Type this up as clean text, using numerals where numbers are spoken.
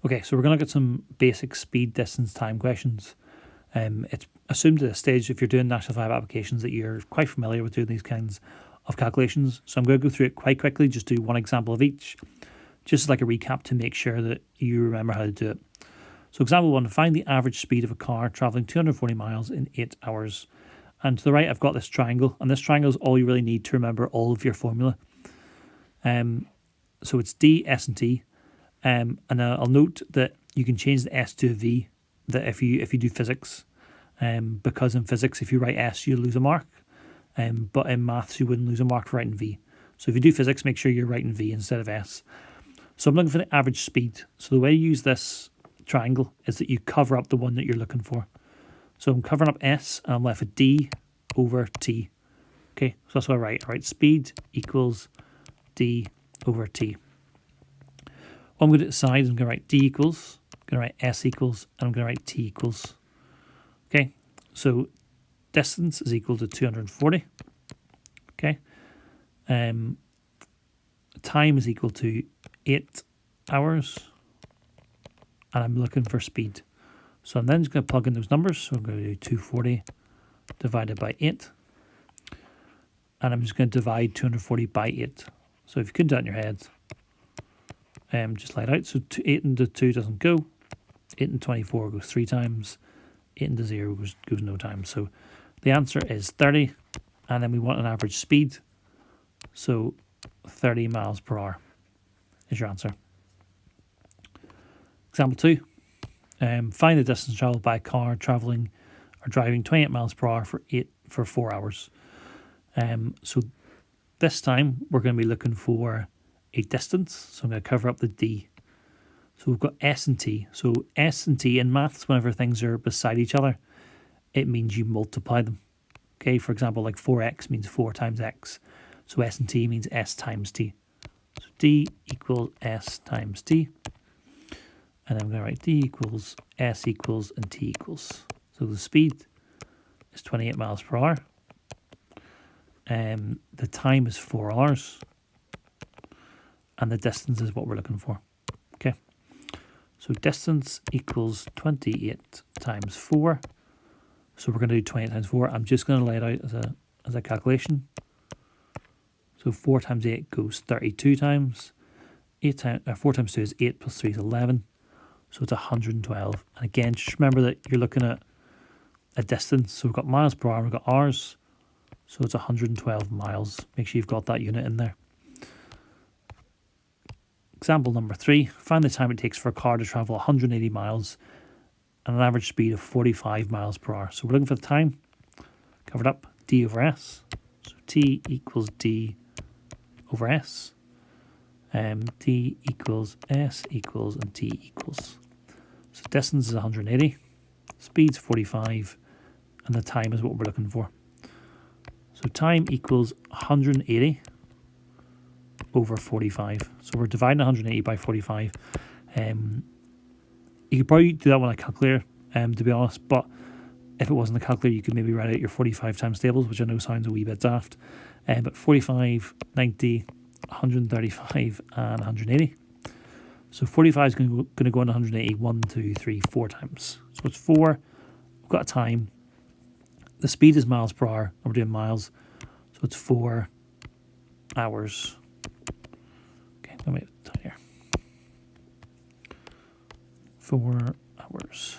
Okay, so we're going to look at some basic speed, distance, time questions. It's assumed at this stage, if you're doing National 5 applications, that you're quite familiar with doing these kinds of calculations. So I'm going to go through it quite quickly, just do one example of each, just like a recap to make sure that you remember how to do it. So example 1, find the average speed of a car travelling 240 miles in 8 hours. And to the right, I've got this triangle, and this triangle is all you really need to remember all of your formula. So it's D, S, and T. And I'll note that you can change the S to a V, that if you do physics, because in physics, if you write S, you lose a mark. But in maths, you wouldn't lose a mark for writing V. So if you do physics, make sure you're writing V instead of S. So I'm looking for the average speed. So the way you use this triangle is that you cover up the one that you're looking for. So I'm covering up S, and I'm left with D over T. Okay, so that's what I write. I write speed equals D over T. What I'm going to decide is I'm going to write D equals, I'm going to write S equals, and I'm going to write T equals. Okay, so distance is equal to 240. Okay, time is equal to 8 hours, and I'm looking for speed. So I'm then just going to plug in those numbers. So I'm going to do 240 divided by 8, and I'm just going to divide 240 by 8. So if you could do that in your head, just lay it out. So 8 into 2 doesn't go. 8 into 24 goes 3 times. 8 into 0 goes no time. So the answer is 30. And then we want an average speed. So 30 miles per hour is your answer. Example 2. Find the distance travelled by a car travelling or driving 28 miles per hour for 4 hours. So this time we're going to be looking for a distance. So I'm going to cover up the D. So we've got S and T. So S and T in maths, whenever things are beside each other, it means you multiply them. Okay, for example, like 4x means 4 times x. So S and T means S times T. So D equals S times T. And I'm going to write D equals S equals and T equals. So the speed is 28 miles per hour. The time is 4 hours. And the distance is what we're looking for. Okay. So distance equals 28 times 4. So we're going to do 28 times 4. I'm just going to lay it out as a calculation. So 4 times 8 goes 32 times. 4 times 2 is 8 plus 3 is 11. So it's 112. And again, just remember that you're looking at a distance. So we've got miles per hour, we've got hours. So it's 112 miles. Make sure you've got that unit in there. Example number 3, find the time it takes for a car to travel 180 miles at an average speed of 45 miles per hour. So we're looking for the time, covered up, D over S. So T equals D over S. D equals S equals and T equals. So distance is 180, speed's 45, and the time is what we're looking for. So time equals 180 over 45. So we're dividing 180 by 45. You could probably do that with a calculator, to be honest, but if it wasn't a calculator, you could maybe write out your 45 times tables, which I know sounds a wee bit daft. But 45, 90, 135, and 180. So 45 is going to go into 180 1, 2, 3, 4 times. So it's 4. We've got a time. The speed is miles per hour, and we're doing miles. So it's 4 hours. Let me make it here. 4 hours.